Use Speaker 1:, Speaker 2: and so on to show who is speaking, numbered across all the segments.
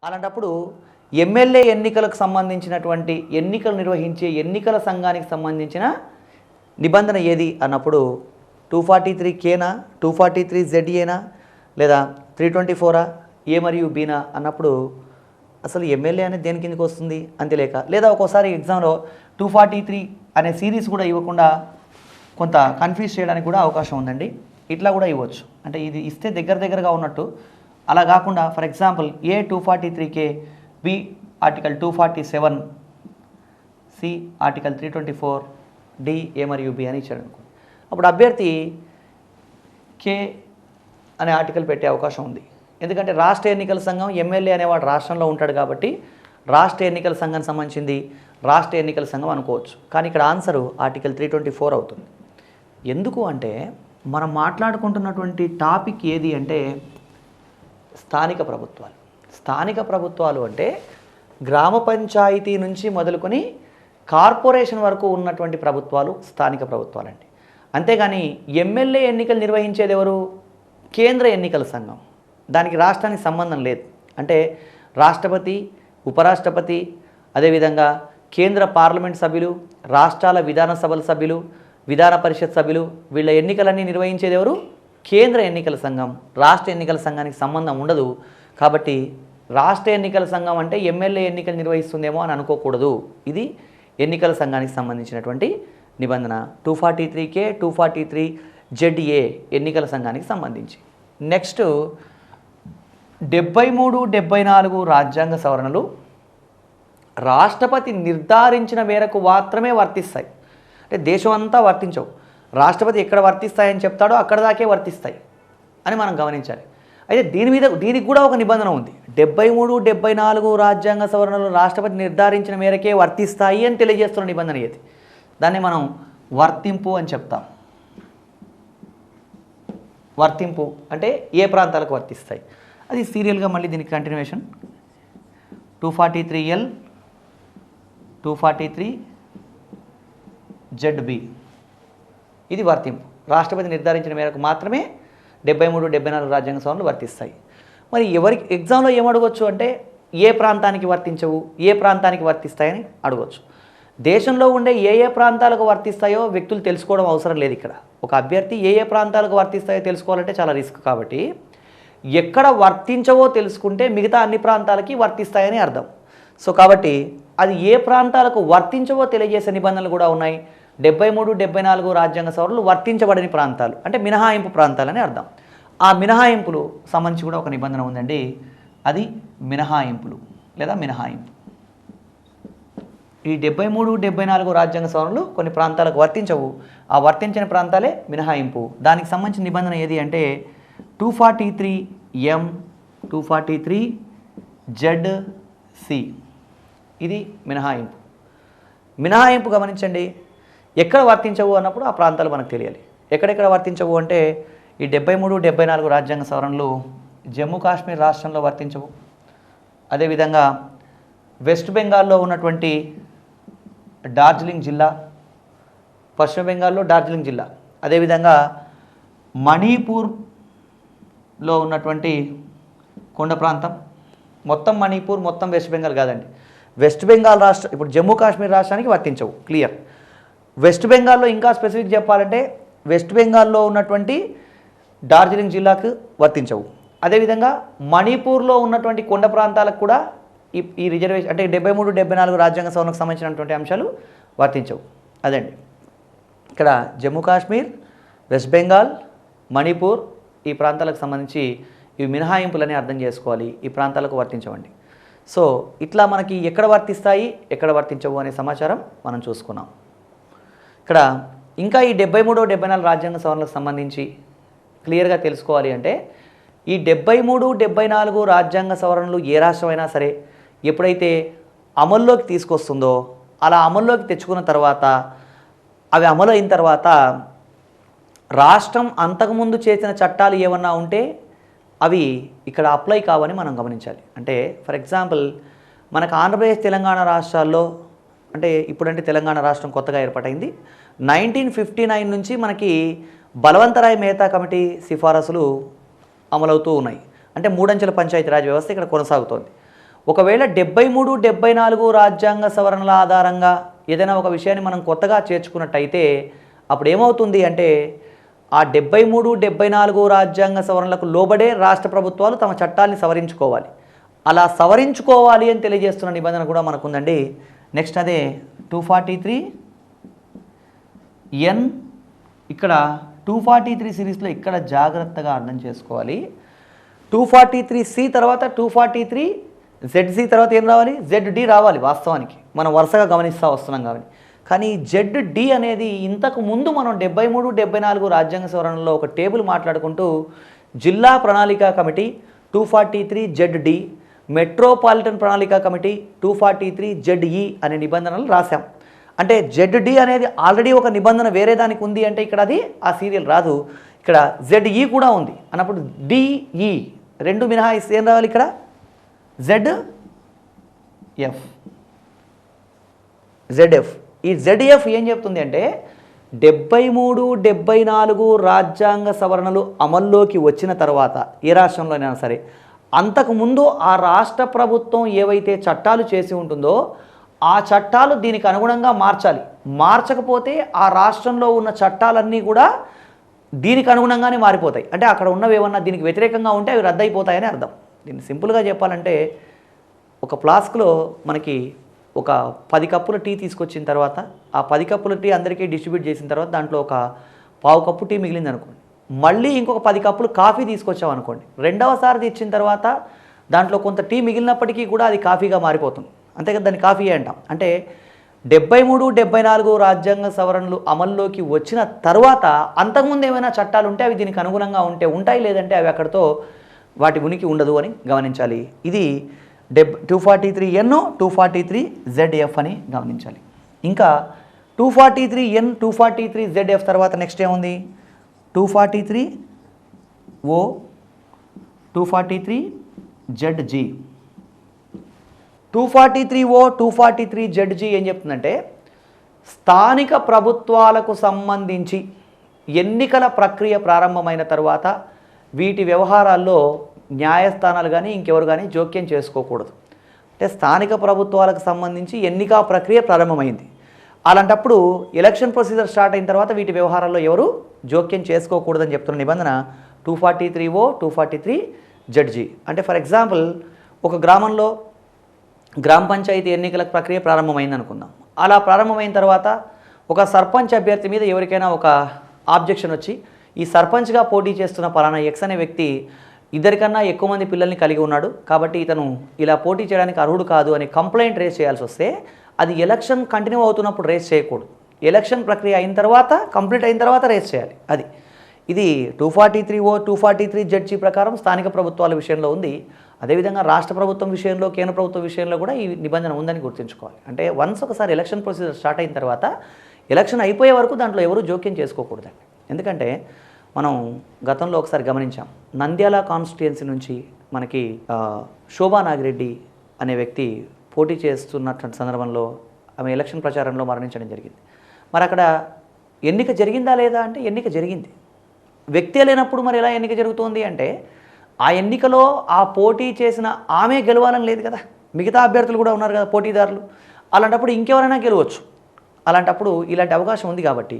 Speaker 1: అలాంటప్పుడు ఎమ్మెల్యే ఎన్నికలకు సంబంధించినటువంటి ఎన్నికలు నిర్వహించే ఎన్నికల సంఘానికి సంబంధించిన నిబంధన ఏది అన్నప్పుడు 243Kనా 243ZAనా లేదా 324 ఏ మరియు బీనా అన్నప్పుడు అసలు ఎమ్మెల్యే అనేది దేని కిందకి వస్తుంది అంతేలేక లేదా ఒక్కోసారి ఎగ్జామ్లో 243 అనే సిరీస్ కూడా ఇవ్వకుండా కొంత కన్ఫ్యూజ్ చేయడానికి కూడా అవకాశం ఉందండి. ఇట్లా కూడా ఇవ్వచ్చు, అంటే ఇది ఇస్తే దగ్గరగా ఉన్నట్టు అలా కాకుండా for example A 243K B article 247 C article 324 D A మరియు బి అని ఇచ్చాడు అనుకో, అప్పుడు అభ్యర్థి కే అనే ఆర్టికల్ పెట్టే అవకాశం ఉంది. ఎందుకంటే రాష్ట్ర ఎన్నికల సంఘం ఎమ్మెల్యే అనేవాడు రాష్ట్రంలో ఉంటాడు కాబట్టి రాష్ట్ర ఎన్నికల సంఘానికి సంబంధించింది రాష్ట్ర ఎన్నికల సంఘం అనుకోవచ్చు. కానీ ఇక్కడ ఆన్సరు ఆర్టికల్ 324 అవుతుంది. ఎందుకు అంటే మనం మాట్లాడుకుంటున్నటువంటి టాపిక్ ఏది అంటే స్థానిక ప్రభుత్వాలు. స్థానిక ప్రభుత్వాలు అంటే గ్రామ పంచాయతీ నుంచి మొదలుకొని కార్పొరేషన్ వరకు ఉన్నటువంటి ప్రభుత్వాలు స్థానిక ప్రభుత్వాలండి. అంతేగాని ఎమ్మెల్యే ఎన్నికలు నిర్వహించేది ఎవరు? కేంద్ర ఎన్నికల సంఘం. దానికి రాష్ట్రానికి సంబంధం లేదు. అంటే రాష్ట్రపతి, ఉపరాష్ట్రపతి, అదేవిధంగా కేంద్ర పార్లమెంట్ సభ్యులు, రాష్ట్రాల విధానసభల సభ్యులు, విధాన పరిషత్ సభ్యులు, వీళ్ళ ఎన్నికలన్నీ నిర్వహించేది ఎవరు? కేంద్ర ఎన్నికల సంఘం. రాష్ట్ర ఎన్నికల సంఘానికి సంబంధం ఉండదు. కాబట్టి రాష్ట్ర ఎన్నికల సంఘం అంటే ఎమ్మెల్యే ఎన్నికలు నిర్వహిస్తుందేమో అని అనుకోకూడదు. ఇది ఎన్నికల సంఘానికి సంబంధించినటువంటి నిబంధన 243K 243ZA ఎన్నికల సంఘానికి సంబంధించి. నెక్స్ట్ 73, 74 రాజ్యాంగ సవరణలు రాష్ట్రపతి నిర్ధారించిన మేరకు మాత్రమే వర్తిస్తాయి. అంటే దేశం అంతా వర్తించవు. రాష్ట్రపతి ఎక్కడ వర్తిస్తాయని చెప్తాడో అక్కడ దాకే వర్తిస్తాయి అని మనం గమనించాలి. అయితే దీనికి కూడా ఒక నిబంధన ఉంది. 73, 74 రాజ్యాంగ సవరణలు రాష్ట్రపతి నిర్ధారించిన మేరకే వర్తిస్తాయి అని తెలియజేస్తున్న నిబంధన ఏది? దాన్ని మనం వర్తింపు అని చెప్తాం. వర్తింపు అంటే ఏ ప్రాంతాలకు వర్తిస్తాయి అది సీరియల్గా మళ్ళీ దీనికి కంటిన్యూషన్ 243L 243ZB ఇది వర్తింపు. రాష్ట్రపతి నిర్ధారించిన మేరకు మాత్రమే 73, 74 రాజ్యాంగ సవరణలు వర్తిస్తాయి. మరి ఎవరికి ఎగ్జామ్లో ఏమడగవచ్చు అంటే ఏ ప్రాంతానికి వర్తించవు, ఏ ప్రాంతానికి వర్తిస్తాయని అడగవచ్చు. దేశంలో ఉండే ఏ ప్రాంతాలకు వర్తిస్తాయో వ్యక్తులు తెలుసుకోవడం అవసరం లేదు. ఇక్కడ ఒక అభ్యర్థి ఏ ప్రాంతాలకు వర్తిస్తాయో తెలుసుకోవాలంటే చాలా రిస్క్. కాబట్టి ఎక్కడ వర్తించవో తెలుసుకుంటే మిగతా అన్ని ప్రాంతాలకి వర్తిస్తాయని అర్థం. సో కాబట్టి అది ఏ ప్రాంతాలకు వర్తించవో తెలియజేసే నిబంధనలు కూడా ఉన్నాయి. 73, 74 రాజ్యాంగ సవరణలు వర్తించబడని ప్రాంతాలు అంటే మినహాయింపు ప్రాంతాలని అర్థం. ఆ మినహాయింపులు సంబంధించి కూడా ఒక నిబంధన ఉందండి. అది మినహాయింపులు లేదా మినహాయింపు. ఈ 73, 74 రాజ్యాంగ సవరణలు కొన్ని ప్రాంతాలకు వర్తించవు. ఆ వర్తించిన ప్రాంతాలే మినహాయింపు. దానికి సంబంధించిన నిబంధన ఏది అంటే 243M 243ZC ఇది మినహాయింపు. మినహాయింపు గమనించండి. ఎక్కడ వర్తించవు అన్నప్పుడు ఆ ప్రాంతాలు మనకు తెలియాలి. ఎక్కడెక్కడ వర్తించవు అంటే ఈ 73, 74 రాజ్యాంగ సవరణలు జమ్మూ కాశ్మీర్ రాష్ట్రంలో వర్తించవు. అదేవిధంగా వెస్ట్ బెంగాల్లో ఉన్నటువంటి డార్జిలింగ్ జిల్లా, పశ్చిమ బెంగాల్లో డార్జిలింగ్ జిల్లా, అదేవిధంగా మణిపూర్లో ఉన్నటువంటి కొండ ప్రాంతం, మొత్తం మణిపూర్ మొత్తం వెస్ట్ బెంగాల్ కాదండి. వెస్ట్ బెంగాల్ రాష్ట్రం ఇప్పుడు జమ్మూ కాశ్మీర్ రాష్ట్రానికి వర్తించవు, క్లియర్. వెస్ట్ బెంగాల్లో ఇంకా స్పెసిఫిక్ చెప్పాలంటే వెస్ట్ బెంగాల్లో ఉన్నటువంటి డార్జిలింగ్ జిల్లాకు వర్తించవు. అదేవిధంగా మణిపూర్లో ఉన్నటువంటి కొండ ప్రాంతాలకు కూడా ఈ రిజర్వేషన్ అంటే 73, 74 రాజ్యాంగ సవరణకు సంబంధించినటువంటి అంశాలు వర్తించవు. అదండి ఇక్కడ జమ్మూ కాశ్మీర్, వెస్ట్ బెంగాల్, మణిపూర్ ఈ ప్రాంతాలకు సంబంధించి ఇవి మినహాయింపులని అర్థం చేసుకోవాలి. ఈ ప్రాంతాలకు వర్తించవండి. సో ఇట్లా మనకి ఎక్కడ వర్తిస్తాయి ఎక్కడ వర్తించవు అనే సమాచారం మనం చూసుకున్నాం. ఇక్కడ ఇంకా ఈ 73, 74 రాజ్యాంగ సవరణలకు సంబంధించి క్లియర్గా తెలుసుకోవాలి అంటే ఈ 73, 74 రాజ్యాంగ సవరణలు ఏ రాష్ట్రమైనా సరే ఎప్పుడైతే అమల్లోకి తీసుకొస్తుందో అలా అమల్లోకి తెచ్చుకున్న తర్వాత అవి అమలు అయిన తర్వాత రాష్ట్రం అంతకుముందు చేసిన చట్టాలు ఏమన్నా ఉంటే అవి ఇక్కడ అప్లై కావని మనం గమనించాలి. అంటే ఫర్ ఎగ్జాంపుల్ మనకు ఆంధ్రప్రదేశ్, తెలంగాణ రాష్ట్రాల్లో అంటే ఇప్పుడంటే తెలంగాణ రాష్ట్రం కొత్తగా ఏర్పాటైంది. 1959 నుంచి మనకి బలవంతరాయ్ మెహతా కమిటీ సిఫారసులు అమలవుతూ ఉన్నాయి. అంటే మూడంచెల పంచాయతీరాజ్ వ్యవస్థ ఇక్కడ కొనసాగుతోంది. ఒకవేళ 73, 74 రాజ్యాంగ సవరణల ఆధారంగా ఏదైనా ఒక విషయాన్ని మనం కొత్తగా చేర్చుకున్నట్టయితే అప్పుడు ఏమవుతుంది అంటే ఆ 73, 74 రాజ్యాంగ సవరణలకు లోబడే రాష్ట్ర ప్రభుత్వాలు తమ చట్టాన్ని సవరించుకోవాలి. అలా సవరించుకోవాలి అని తెలియజేస్తున్న నిబంధన కూడా మనకుందండి. నెక్స్ట్ అదే 243N. ఇక్కడ 243 సిరీస్లో ఇక్కడ జాగ్రత్తగా అర్థం చేసుకోవాలి. 243C తర్వాత 243ZC తర్వాత ఏం రావాలి? ZD రావాలి. వాస్తవానికి మనం వరుసగా గమనిస్తూ వస్తున్నాం కాబట్టి. కానీ ZD అనేది ఇంతకు ముందు మనం 73, 74 రాజ్యాంగ సవరణలో ఒక టేబుల్ మాట్లాడుకుంటూ జిల్లా ప్రణాళిక కమిటీ 243ZD, మెట్రోపాలిటన్ ప్రణాళిక కమిటీ 243ZE అనే నిబంధనలు రాశాం. అంటే ZD అనేది ఆల్రెడీ ఒక నిబంధన వేరే దానికి ఉంది అంటే ఇక్కడ అది ఆ సీరియల్ రాదు. ఇక్కడ ZE కూడా ఉంది అన్నప్పుడు DE రెండు మినహాయిస్తే ఏం రావాలి? ఇక్కడ ZF. ఈ ZF ఏం చెప్తుంది అంటే 73, 74 రాజ్యాంగ సవరణలు అమల్లోకి వచ్చిన తర్వాత ఏ రాష్ట్రంలోనైనా సరే అంతకుముందు ఆ రాష్ట్ర ప్రభుత్వం ఏవైతే చట్టాలు చేసి ఉంటుందో ఆ చట్టాలు దీనికి అనుగుణంగా మార్చాలి. మార్చకపోతే ఆ రాష్ట్రంలో ఉన్న చట్టాలన్నీ కూడా దీనికి అనుగుణంగానే మారిపోతాయి. అంటే అక్కడ ఉన్నవి ఏమన్నా దీనికి వ్యతిరేకంగా ఉంటే అవి రద్దయిపోతాయని అర్థం. దీన్ని సింపుల్గా చెప్పాలంటే ఒక ఫ్లాస్క్లో మనకి ఒక 10 కప్పుల టీ తీసుకొచ్చిన తర్వాత ఆ 10 కప్పుల టీ అందరికీ డిస్ట్రిబ్యూట్ చేసిన తర్వాత దాంట్లో ఒక పావు కప్పు టీ మిగిలింది అనుకోండి. మళ్ళీ ఇంకొక 10 కప్పులు కాఫీ తీసుకొచ్చాం అనుకోండి. రెండవసారి తెచ్చిన తర్వాత దాంట్లో కొంత టీ మిగిలినప్పటికీ కూడా అది కాఫీగా మారిపోతుంది. అంతే కదా, దాన్ని కాఫీ అంటాం. అంటే 73, 74 రాజ్యాంగ సవరణలు అమల్లోకి వచ్చిన తర్వాత అంతకుముందు ఏమైనా చట్టాలు ఉంటే అవి దీనికి అనుగుణంగా ఉంటే ఉంటాయి, లేదంటే అవి అక్కడితో వాటి ఉనికి ఉండదు అని గమనించాలి. ఇది 243N, 243ZF అని గమనించాలి. ఇంకా 243N, 243ZF తర్వాత నెక్స్ట్ ఏముంది? 243O, 243ZG. 243O, 243ZG ఏం చెప్తుందంటే స్థానిక ప్రభుత్వాలకు సంబంధించి ఎన్నికల ప్రక్రియ ప్రారంభమైన తర్వాత వీటి వ్యవహారాల్లో న్యాయస్థానాలు కానీ ఇంకెవరు కానీ జోక్యం చేసుకోకూడదు. అంటే స్థానిక ప్రభుత్వాలకు సంబంధించి ఎన్నిక ప్రక్రియ ప్రారంభమైంది. అలాంటప్పుడు ఎలక్షన్ ప్రొసీజర్ స్టార్ట్ అయిన తర్వాత వీటి వ్యవహారాల్లో ఎవరు జోక్యం చేసుకోకూడదని చెప్తున్న నిబంధన 243O, 243ZG. అంటే ఫర్ ఎగ్జాంపుల్ ఒక గ్రామంలో గ్రామ పంచాయతీ ఎన్నికల ప్రక్రియ ప్రారంభమైంది అనుకుందాం. అలా ప్రారంభమైన తర్వాత ఒక సర్పంచ్ అభ్యర్థి మీద ఎవరికైనా ఒక ఆబ్జెక్షన్ వచ్చి ఈ సర్పంచ్గా పోటీ చేస్తున్న పలానా X అనే వ్యక్తి ఇద్దరికన్నా ఎక్కువ మంది పిల్లల్ని కలిగి ఉన్నాడు కాబట్టి ఇతను ఇలా పోటీ చేయడానికి అర్హుడు కాదు అని కంప్లైంట్ రేస్ చేయాల్సి వస్తే అది ఎలక్షన్ కంటిన్యూ అవుతున్నప్పుడు రేస్ చేయకూడదు. ఎలక్షన్ ప్రక్రియ అయిన తర్వాత కంప్లీట్ అయిన తర్వాత రేస్ చేయాలి. ఇది 243O, 243ZG ప్రకారం స్థానిక ప్రభుత్వాల విషయంలో ఉంది. అదేవిధంగా రాష్ట్ర ప్రభుత్వం విషయంలో, కేంద్ర ప్రభుత్వం విషయంలో కూడా ఈ నిబంధన ఉందని గుర్తుంచుకోవాలి. అంటే వన్స్ ఒకసారి ఎలక్షన్ ప్రొసీజర్ స్టార్ట్ అయిన తర్వాత ఎలక్షన్ అయిపోయే వరకు దాంట్లో ఎవరు జోక్యం చేసుకోకూడదండి. ఎందుకంటే మనం గతంలో ఒకసారి గమనించాం, నంద్యాల కాన్స్టిట్యుయెన్సీ నుంచి మనకి శోభా నాగిరెడ్డి అనే వ్యక్తి పోటీ చేస్తున్నటువంటి సందర్భంలో ఆమె ఎలక్షన్ ప్రచారంలో మరణించడం జరిగింది. మరి అక్కడ ఎన్నిక జరిగిందా లేదా అంటే ఎన్నిక జరిగింది. వ్యక్తి లేనప్పుడు మరి ఎలా ఎన్నిక జరుగుతోంది అంటే ఆ ఎన్నికలో ఆ పోటీ చేసిన ఆమె గెలవాలని లేదు కదా, మిగతా అభ్యర్థులు కూడా ఉన్నారు కదా పోటీదారులు. అలాంటప్పుడు ఇంకెవరైనా గెలవచ్చు. అలాంటప్పుడు ఇలాంటి అవకాశం ఉంది కాబట్టి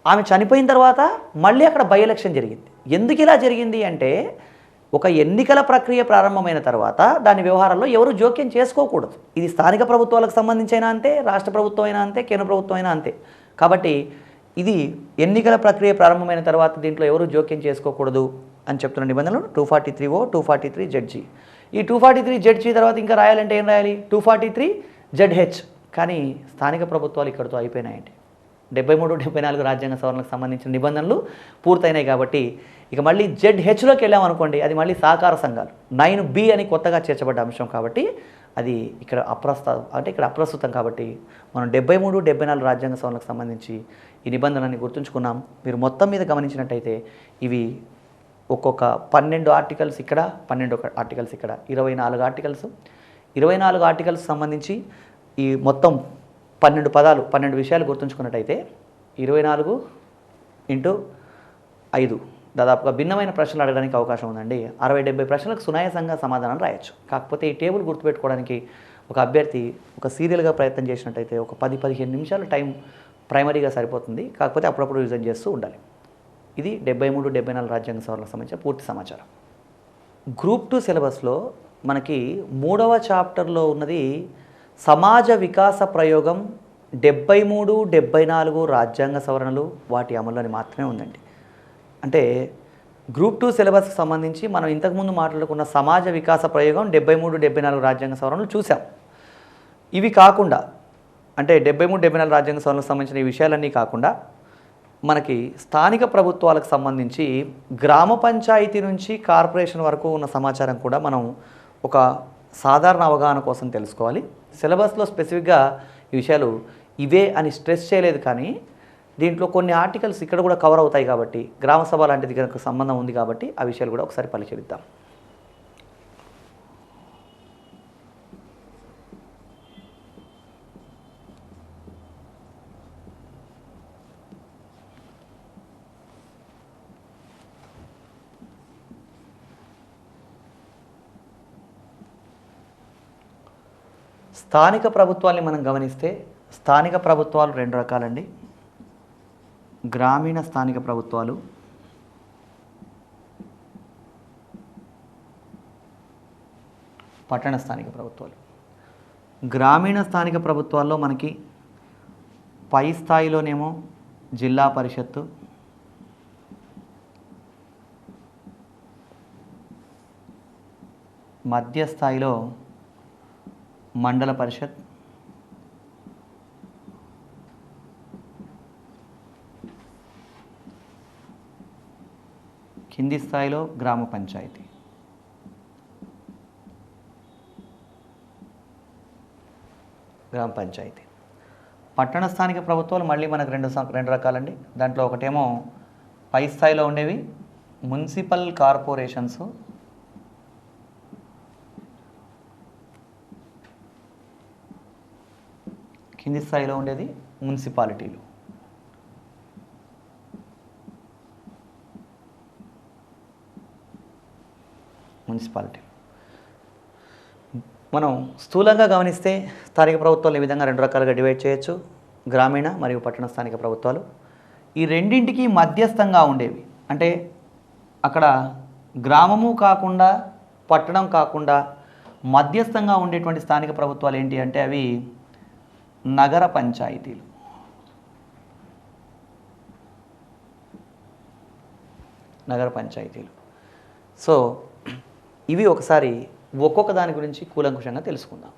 Speaker 1: ఆమె చనిపోయిన తర్వాత మళ్ళీ అక్కడ బై ఎలక్షన్ జరిగింది. ఎందుకు ఇలా జరిగింది అంటే ఒక ఎన్నికల ప్రక్రియ ప్రారంభమైన తర్వాత దాని వ్యవహారాల్లో ఎవరు జోక్యం చేసుకోకూడదు. ఇది స్థానిక ప్రభుత్వాలకు సంబంధించి అయినా అంతే, రాష్ట్ర ప్రభుత్వం అయినా అంతే, కేంద్ర ప్రభుత్వం అయినా అంతే. కాబట్టి ఇది ఎన్నికల ప్రక్రియ ప్రారంభమైన తర్వాత దీంట్లో ఎవరు జోక్యం చేసుకోకూడదు అని చెప్తున్న నిబంధనలు 243O, 243ZG. ఈ 243ZG తర్వాత ఇంకా రాయాలంటే ఏం రాయాలి? 243ZH. కానీ స్థానిక ప్రభుత్వాలు ఇక్కడితో అయిపోయినాయండి. 73, 74 రాజ్యాంగ సవరణలకు సంబంధించిన నిబంధనలు పూర్తయినాయి కాబట్టి ఇక మళ్ళీ ZHలోకి వెళ్ళామనుకోండి, అది మళ్ళీ సహకార సంఘాలు 9B అని కొత్తగా చేర్చబడ్డ అంశం కాబట్టి అది ఇక్కడ అప్రస్తుతం కాబట్టి మనం 73, 74 రాజ్యాంగ సవరణలకు సంబంధించి ఈ నిబంధనని గుర్తుంచుకున్నాం. మీరు మొత్తం మీద గమనించినట్టయితే ఇవి ఒక్కొక్క 12 ఆర్టికల్స్ ఇక్కడ, 12 ఆర్టికల్స్ ఇక్కడ, 24 ఆర్టికల్స్. 24 ఆర్టికల్స్ సంబంధించి ఈ మొత్తం 12 పదాలు, 12 విషయాలు గుర్తుంచుకున్నట్టయితే 24 × 5 దాదాపుగా భిన్నమైన ప్రశ్నలు అడగడానికి అవకాశం ఉందండి. 60-70 ప్రశ్నలకు సునాయాసంగా సమాధానం రాయొచ్చు. కాకపోతే ఈ టేబుల్ గుర్తుపెట్టుకోవడానికి ఒక అభ్యర్థి ఒక సీరియల్గా ప్రయత్నం చేసినట్టయితే ఒక 10-15 నిమిషాల టైం ప్రైమరీగా సరిపోతుంది. కాకపోతే అప్పుడప్పుడు రివిజన్ చేస్తూ ఉండాలి. ఇది 73, 74 రాజ్యాంగ సవరణలకు సంబంధించిన పూర్తి సమాచారం. గ్రూప్ 2 సిలబస్లో మనకి 3వ చాప్టర్లో ఉన్నది సమాజ వికాస ప్రయోగం 73, 74 రాజ్యాంగ సవరణలు వాటి అమలుని మాత్రమే ఉందండి. అంటే గ్రూప్ 2 సిలబస్కి సంబంధించి మనం ఇంతకుముందు మాట్లాడుకున్న సమాజ వికాస ప్రయోగం 73, 74 రాజ్యాంగ సవరణలు చూసాం. ఇవి కాకుండా అంటే 73, 74 రాజ్యాంగ సవరణలకు సంబంధించిన ఈ విషయాలన్నీ కాకుండా మనకి స్థానిక ప్రభుత్వాలకు సంబంధించి గ్రామ పంచాయతీ నుంచి కార్పొరేషన్ వరకు ఉన్న సమాచారం కూడా మనం ఒక సాధారణ అవగాహన కోసం తెలుసుకోవాలి. సిలబస్లో స్పెసిఫిక్గా ఈ విషయాలు ఇవే అని స్ట్రెస్ చేయలేదు, కానీ దీంట్లో కొన్ని ఆర్టికల్స్ ఇక్కడ కూడా కవర్ అవుతాయి కాబట్టి గ్రామ సభ లాంటిది కనుక సంబంధం ఉంది కాబట్టి ఆ విషయాలు కూడా ఒకసారి పరిశీలిద్దాం. స్థానిక ప్రభుత్వాల్ని మనం గమనిస్తే స్థానిక ప్రభుత్వాలు 2 రకాలండి. గ్రామీణ స్థానిక ప్రభుత్వాలు, పట్టణ స్థానిక ప్రభుత్వాలు. గ్రామీణ స్థానిక ప్రభుత్వాల్లో మనకి పై స్థాయిలోనేమో జిల్లా పరిషత్తు, మధ్య స్థాయిలో మండల పరిషత్, కింది స్థాయిలో గ్రామ పంచాయతీ. గ్రామ పంచాయతీ. పట్టణ స్థానిక ప్రభుత్వాలు మళ్ళీ మనకు రెండు రకాలండి. దాంట్లో ఒకటేమో పై స్థాయిలో ఉండేవి మున్సిపల్ కార్పొరేషన్స్, కింది స్థాయిలో ఉండేది మున్సిపాలిటీలు. మనం స్థూలంగా గమనిస్తే స్థానిక ప్రభుత్వాలు ఈ విధంగా 2 రకాలుగా డివైడ్ చేయొచ్చు, గ్రామీణ మరియు పట్టణ స్థానిక ప్రభుత్వాలు. ఈ రెండింటికి మధ్యస్థంగా ఉండేవి, అంటే అక్కడ గ్రామము కాకుండా పట్టణం కాకుండా మధ్యస్థంగా ఉండేటువంటి స్థానిక ప్రభుత్వాలు ఏంటి అంటే అవి నగర పంచాయతీలు. నగర పంచాయతీలు. సో ఇవి ఒకసారి ఒక్కొక్క దాని గురించి కూలంకుషంగా తెలుసుకుందాం.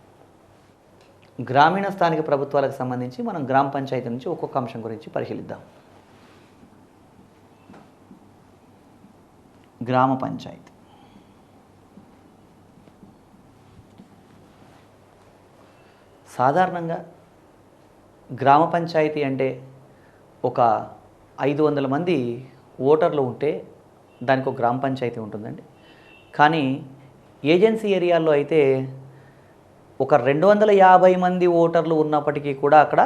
Speaker 1: గ్రామీణ స్థానిక ప్రభుత్వాలకు సంబంధించి మనం గ్రామ పంచాయతీ నుంచి ఒక్కొక్క అంశం గురించి పరిశీలిద్దాం. గ్రామ పంచాయతీ. సాధారణంగా గ్రామ పంచాయతీ అంటే ఒక 500 మంది ఓటర్లు ఉంటే దానికి ఒక గ్రామ పంచాయతీ ఉంటుందండి. కానీ ఏజెన్సీ ఏరియాల్లో అయితే ఒక 250 మంది ఓటర్లు ఉన్నప్పటికీ కూడా అక్కడ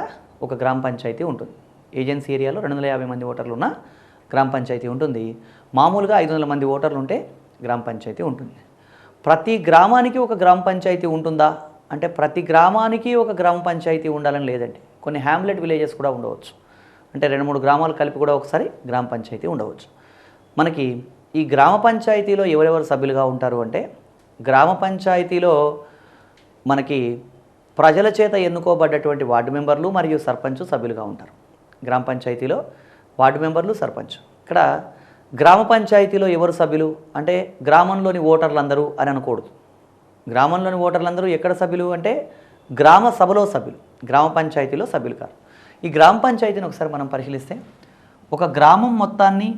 Speaker 1: ఒక గ్రామ పంచాయతీ ఉంటుంది. ఏజెన్సీ ఏరియాలో 250 మంది ఓటర్లు ఉన్న గ్రామ పంచాయతీ ఉంటుంది. మామూలుగా 500 మంది ఓటర్లు ఉంటే గ్రామ పంచాయతీ ఉంటుంది. ప్రతి గ్రామానికి ఒక గ్రామ పంచాయతీ ఉంటుందా అంటే ప్రతి గ్రామానికి ఒక గ్రామ పంచాయతీ ఉండాలని లేదండి. కొన్ని హ్యామ్లెట్ విలేజెస్ కూడా ఉండవచ్చు. అంటే 2-3 గ్రామాలు కలిపి కూడా ఒకసారి గ్రామ పంచాయతీ ఉండవచ్చు. మనకి ఈ గ్రామ పంచాయతీలో ఎవరెవరు సభ్యులుగా ఉంటారు అంటే గ్రామ పంచాయతీలో మనకి ప్రజల చేత ఎన్నుకోబడ్డటువంటి వార్డు మెంబర్లు మరియు సర్పంచ్ సభ్యులుగా ఉంటారు. గ్రామ పంచాయతీలో వార్డు మెంబర్లు, సర్పంచ్. ఇక్కడ గ్రామ పంచాయతీలో ఎవరు సభ్యులు అంటే గ్రామంలోని ఓటర్లందరూ అని అనకూడదు. గ్రామంలోని ఓటర్లందరూ ఎక్కడ సభ్యులు అంటే గ్రామ సభలో సభ్యులు, గ్రామ పంచాయతీలో సభ్యులు కాదు. ఈ గ్రామ పంచాయతీని ఒకసారి మనం పరిశీలిస్తే ఒక గ్రామం మొత్తాన్ని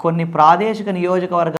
Speaker 1: కొన్ని ప్రాదేశిక నియోజకవర్గ